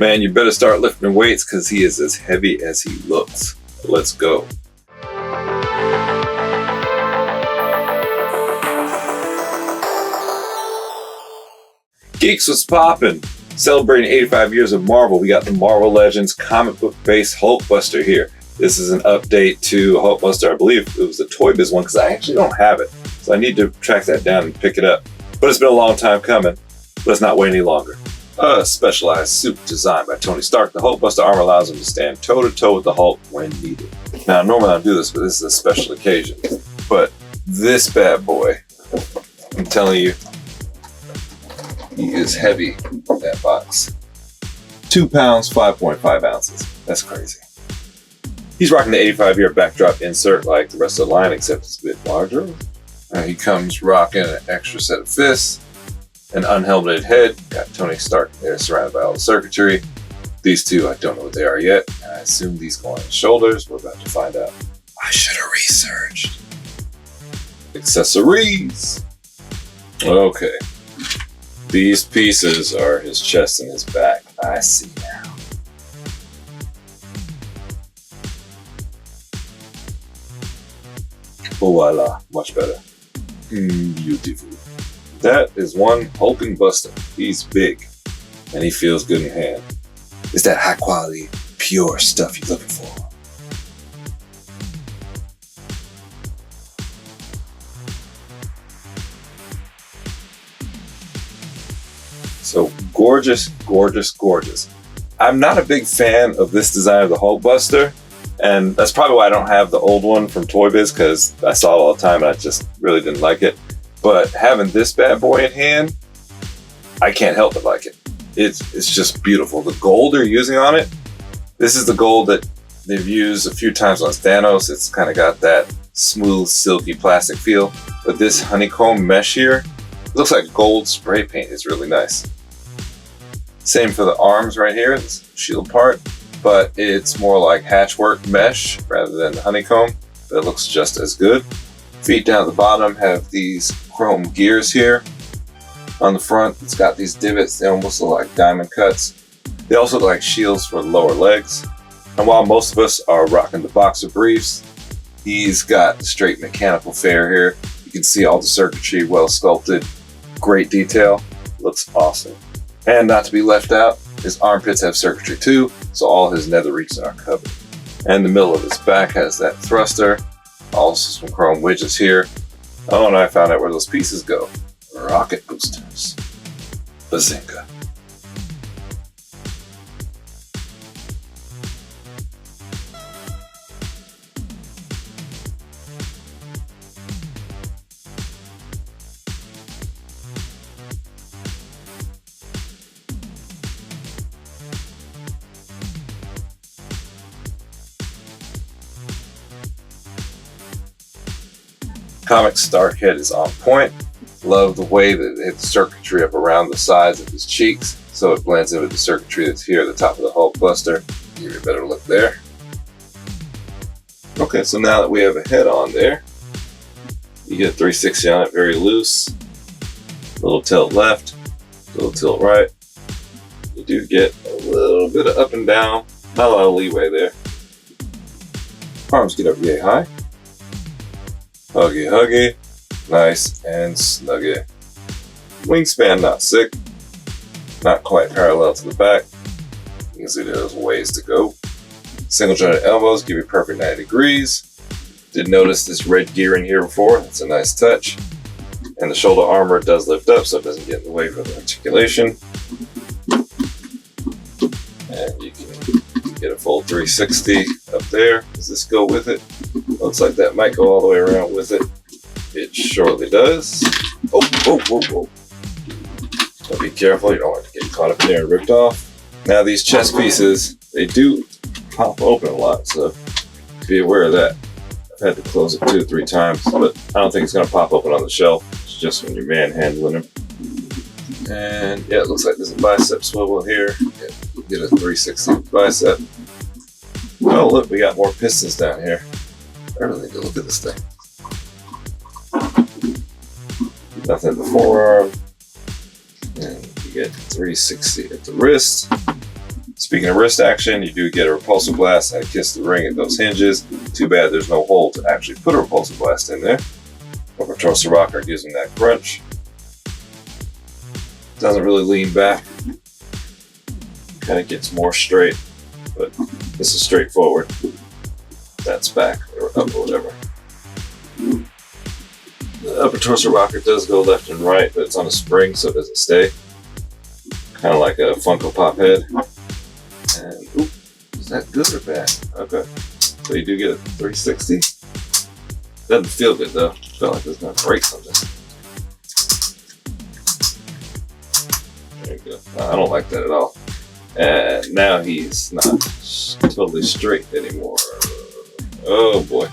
Man, you better start lifting weights because he is as heavy as he looks. Let's go. Geeks was poppin'. Celebrating 85 years of Marvel, we got the Marvel Legends comic book based HulkBuster here. This is an update to HulkBuster. I believe it was the Toy Biz one because I actually don't have it. So I need to track that down and pick it up. But it's been a long time coming. Let's not wait any longer. A specialized suit designed by Tony Stark, the HulkBuster armor allows him to stand toe-to-toe with the Hulk when needed. Now, normally I don't do this, but this is a special occasion. But this bad boy, I'm telling you, he is heavy, that box. 2 pounds, 5.5 ounces. That's crazy. He's rocking the 85-year backdrop insert like the rest of the line, except it's a bit larger. He comes rocking an extra set of fists, an unhelmeted head. Got Tony Stark there surrounded by all the circuitry. These two, I don't know what they are yet. I assume these go on his shoulders. We're about to find out. I should have researched. Accessories. Okay. These pieces are his chest and his back. I see now. Oh, voila. Much better. Beautiful. That is one hulking buster. He's big, and he feels good in hand. It's that high quality, pure stuff you're looking for. So gorgeous, gorgeous, gorgeous. I'm not a big fan of this design of the HulkBuster, and that's probably why I don't have the old one from Toy Biz, because I saw it all the time and I just really didn't like it. But having this bad boy in hand, I can't help but like it. It's just beautiful. The gold they're using on it, this is the gold that they've used a few times on Thanos. It's kind of got that smooth, silky plastic feel. But this honeycomb mesh here, it looks like gold spray paint. It's really nice. Same for the arms right here, this shield part, but it's more like hatchwork mesh rather than honeycomb. But it looks just as good. Feet down at the bottom have these chrome gears here. On the front, it's got these divots. They almost look like diamond cuts. They also look like shields for the lower legs. And while most of us are rocking the boxer briefs, he's got straight mechanical fare here. You can see all the circuitry well sculpted. Great detail. Looks awesome. And not to be left out, his armpits have circuitry too, so all his nether regions are covered. And the middle of his back has that thruster. Also some chrome widgets here. Oh, and I found out where those pieces go. Rocket boosters. Bazinga. Comic Stark head is on point. Love the way that it hits the circuitry up around the sides of his cheeks, so it blends in with the circuitry that's here at the top of the HulkBuster. Give you a better look there. Okay, so now that we have a head on there, you get a 360 on it, very loose. A little tilt left, a little tilt right. You do get a little bit of up and down, not a lot of leeway there. Arms get up yay high. Huggy, huggy. Nice and snuggy. Wingspan not sick. Not quite parallel to the back. You can see there's ways to go. Single jointed elbows give you perfect 90 degrees. Did notice this red gear in here before. That's a nice touch. And the shoulder armor does lift up so it doesn't get in the way for the articulation. And you can get a full 360 up there. Does this go with it? Looks like that might go all the way around with it. It surely does. Oh, whoa, whoa, whoa. So be careful, you don't want to get caught up in there and ripped off. Now these chest pieces, they do pop open a lot, so be aware of that. I've had to close it 2 or 3 times, but I don't think it's going to pop open on the shelf. It's just when you're manhandling him. And yeah, it looks like there's a bicep swivel here. Yeah, get a 360 bicep. Oh, look, we got more pistons down here. I really need to look at this thing. Nothing at the forearm. And you get 360 at the wrist. Speaking of wrist action, you do get a repulsor blast and a kiss the ring at those hinges. Too bad there's no hole to actually put a repulsor blast in there. But torso rocker gives him that crunch. Doesn't really lean back. Kind of gets more straight, but this is straightforward. That's back or up or whatever. The upper torso rocker does go left and right, but it's on a spring, so it doesn't stay. Kind of like a Funko Pop head. And, oop, is that good or bad? Okay. So you do get a 360. Doesn't feel good though. Felt like it's gonna break something. There you go. I don't like that at all. And now he's not totally straight anymore. Oh boy.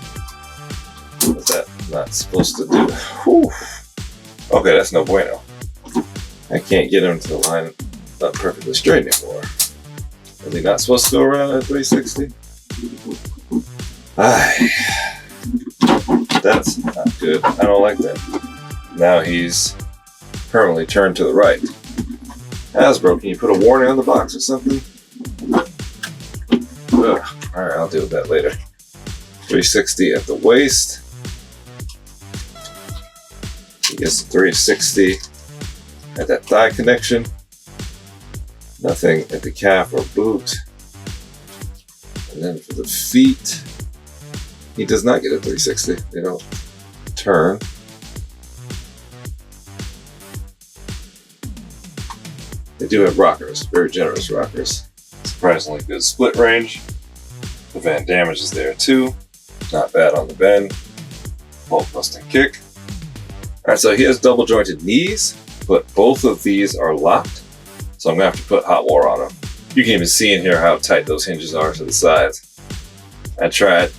What's that not supposed to do? Whew. Okay, that's no bueno. I can't get him to the line not perfectly straight anymore. Is he not supposed to go around at 360? That's not good. I don't like that. Now he's permanently turned to the right. Hasbro, can you put a warning on the box or something? Ugh. Alright, I'll deal with that later. 360 at the waist. He gets the 360 at that thigh connection. Nothing at the calf or boot. And then for the feet, he does not get a 360. They don't turn. They do have rockers, very generous rockers. Surprisingly good split range. The Van Damage is there too. Not bad on the bend. Hulk busting kick. Alright, so he has double jointed knees, but both of these are locked. So I'm gonna have to put hot water on them. You can even see in here how tight those hinges are to the sides. I tried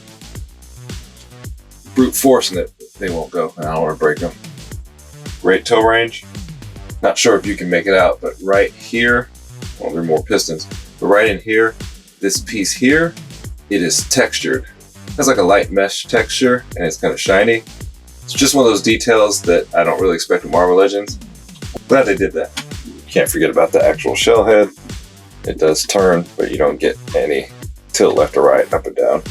brute forcing it, but they won't go. I don't want to break them. Great toe range. Not sure if you can make it out, but right here, well, there are more pistons, but right in here, this piece here, it is textured. It has like a light mesh texture, and it's kind of shiny. It's just one of those details that I don't really expect from Marvel Legends. Glad they did that. Can't forget about the actual shell head. It does turn, but you don't get any tilt left or right, up and down.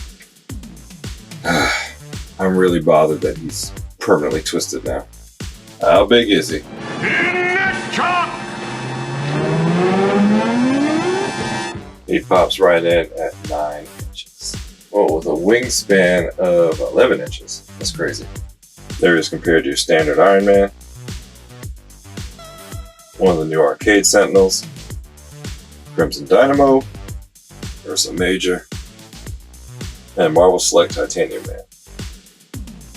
I'm really bothered that he's permanently twisted now. How big is he? He pops right in at 9 inches. Oh, with a wingspan of 11 inches. That's crazy. There he is compared to your standard Iron Man. One of the new Arcade Sentinels. Crimson Dynamo. Ursa Major. And Marvel Select Titanium Man.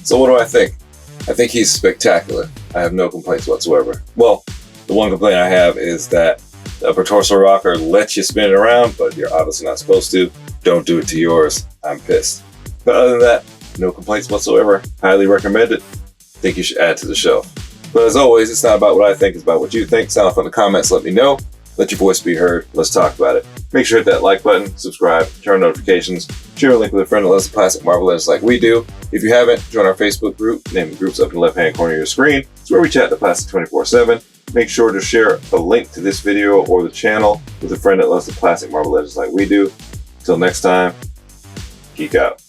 So what do I think? I think he's spectacular. I have no complaints whatsoever. Well, the one complaint I have is that the upper torso rocker lets you spin it around, but you're obviously not supposed to. Don't do it to yours. I'm pissed. But other than that, no complaints whatsoever. Highly recommend it. Think you should add to the shelf. But as always, it's not about what I think, it's about what you think. Sound off in the comments, let me know. Let your voice be heard. Let's talk about it. Make sure to hit that like button, subscribe, turn on notifications, share a link with a friend that loves the classic Marvel Legends like we do. If you haven't, join our Facebook group. Name the group's up in the left-hand corner of your screen. It's where we chat the classic 24/7. Make sure to share a link to this video or the channel with a friend that loves the classic Marvel Legends like we do. Until next time, geek out.